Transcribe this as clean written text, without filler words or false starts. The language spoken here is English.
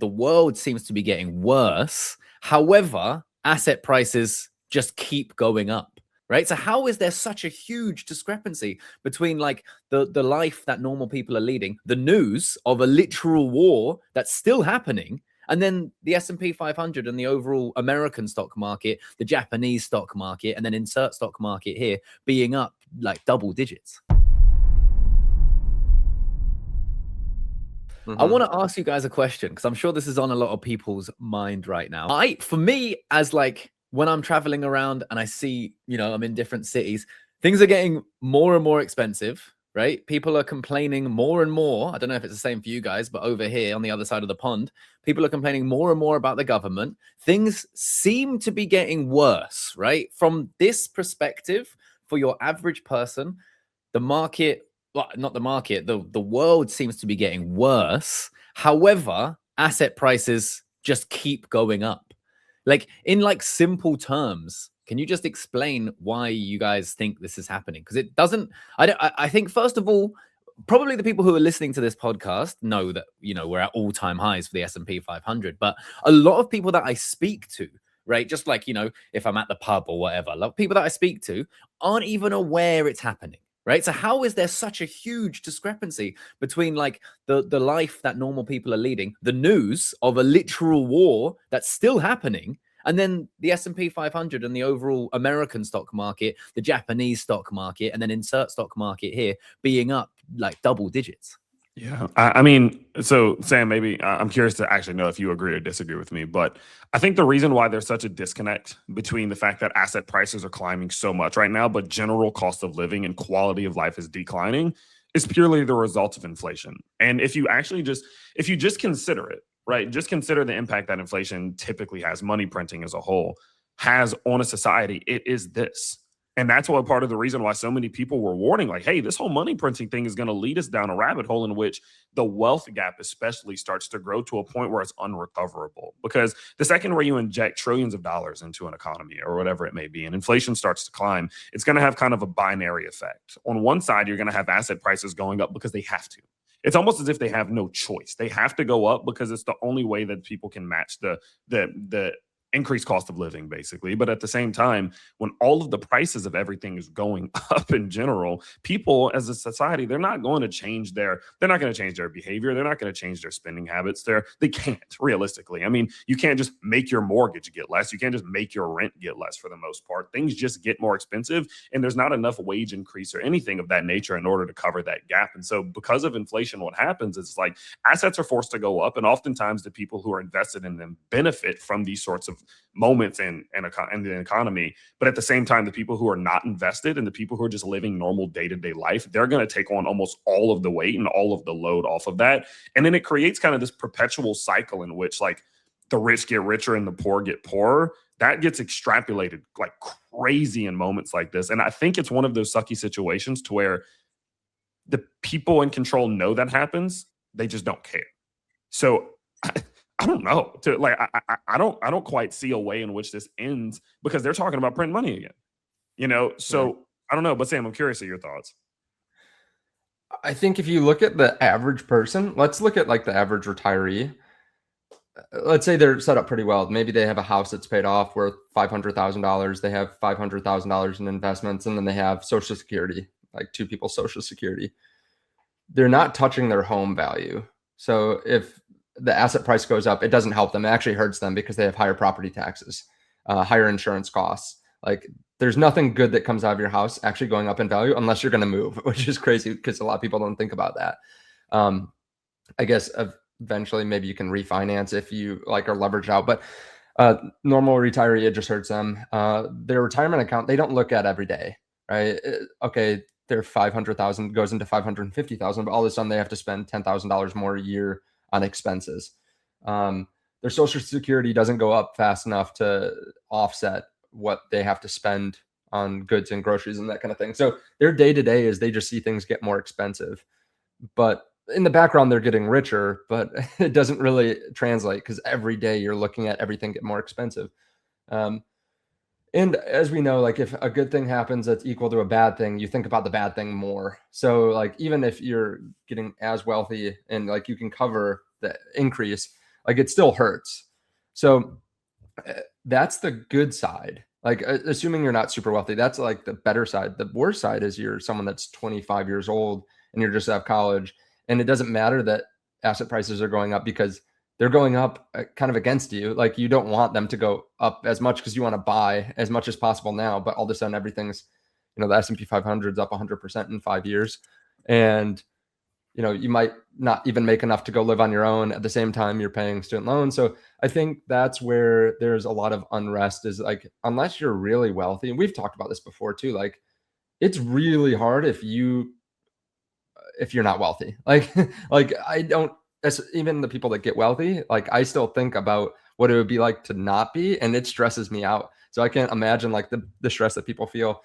The world seems to be getting worse. However, asset prices just keep going up, right? So how is there such a huge discrepancy between like the life that normal people are leading, the news of a literal war that's still happening, and then the S&P 500 and the overall American stock market, the Japanese stock market, and then insert stock market here being up like double digits? I want to ask you guys a question because I'm sure this is on a lot of people's mind right now. For me, as like when I'm traveling around and I see, I'm in different cities, things are getting more and more expensive, right? People are complaining more and more. I don't know if it's the same for you guys, but over here on the other side of the pond, people are complaining more and more about the government. Things seem to be getting worse, right? From this perspective, for your average person, the market, well, not the market, the world seems to be getting worse. However, asset prices just keep going up. Like in like simple terms, can you just explain why you guys think this is happening? Because it doesn't. I think first of all, probably the people who are listening to this podcast know that we're at all-time highs for the S&P 500. But a lot of people that I speak to, right, just like if I'm at the pub or whatever, a lot of people that I speak to aren't even aware it's happening. Right. So how is there such a huge discrepancy between like the life that normal people are leading, the news of a literal war that's still happening, and then the S&P 500 and the overall American stock market, the Japanese stock market, and then insert stock market here being up like double digits? Yeah. I mean, so Sam, maybe I'm curious to actually know if you agree or disagree with me, but I think the reason why there's such a disconnect between the fact that asset prices are climbing so much right now, but general cost of living and quality of life is declining is purely the result of inflation. And if you just consider it, right, just consider the impact that inflation typically has, money printing as a whole has on a society, it is this. And that's what part of the reason why so many people were warning, like, hey, this whole money printing thing is going to lead us down a rabbit hole in which the wealth gap especially starts to grow to a point where it's unrecoverable. Because the second where you inject trillions of dollars into an economy or whatever it may be, and inflation starts to climb, it's going to have kind of a binary effect. On one side, you're going to have asset prices going up because they have to. It's almost as if they have no choice. They have to go up because it's the only way that people can match the increased cost of living, basically. But at the same time, when all of the prices of everything is going up in general, people as a society, they're not going to change their behavior. They're not going to change their spending habits. They can't, realistically. I mean, you can't just make your mortgage get less. You can't just make your rent get less for the most part. Things just get more expensive, and there's not enough wage increase or anything of that nature in order to cover that gap. And so because of inflation, what happens is like assets are forced to go up, and oftentimes the people who are invested in them benefit from these sorts of moments in the economy. But at the same time, the people who are not invested and the people who are just living normal day-to-day life, they're going to take on almost all of the weight and all of the load off of that. And then it creates kind of this perpetual cycle in which like the rich get richer and the poor get poorer. That gets extrapolated like crazy in moments like this. And I think it's one of those sucky situations to where the people in control know that happens. They just don't care. So I don't know. I don't quite see a way in which this ends because they're talking about print money again. So right. I don't know. But Sam, I'm curious of your thoughts. I think if you look at the average person, let's look at like the average retiree. Let's say they're set up pretty well. Maybe they have a house that's paid off worth $500,000. They have $500,000 in investments, and then they have Social Security, like two people's Social Security. They're not touching their home value. So if the asset price goes up, it doesn't help them. It actually hurts them because they have higher property taxes, higher insurance costs. Like there's nothing good that comes out of your house actually going up in value unless you're going to move, which is crazy because a lot of people don't think about that. I guess eventually maybe you can refinance if you like are leveraged out, but normal retiree, it just hurts them. Their retirement account, they don't look at every day, right? Okay, their 500,000 goes into 550,000, but all of a sudden they have to spend $10,000 more a year on expenses. Their Social Security doesn't go up fast enough to offset what they have to spend on goods and groceries and that kind of thing. So their day-to-day is they just see things get more expensive, but in the background, they're getting richer, but it doesn't really translate because every day you're looking at everything get more expensive. And as we know, like if a good thing happens that's equal to a bad thing, you think about the bad thing more. So like even if you're getting as wealthy and like you can cover the increase, like it still hurts. So that's the good side. Like assuming you're not super wealthy, that's like the better side. The worst side is you're someone that's 25 years old and you're just out of college, and it doesn't matter that asset prices are going up because they're going up kind of against you. Like you don't want them to go up as much because you want to buy as much as possible now, but all of a sudden everything's, the S&P 500 is up 100% in 5 years. And, you might not even make enough to go live on your own. At the same time, you're paying student loans. So I think that's where there's a lot of unrest, is like, unless you're really wealthy, and we've talked about this before too, like it's really hard if you're not wealthy. Like I don't, even the people that get wealthy, like I still think about what it would be like to not be, and it stresses me out. So I can't imagine like the stress that people feel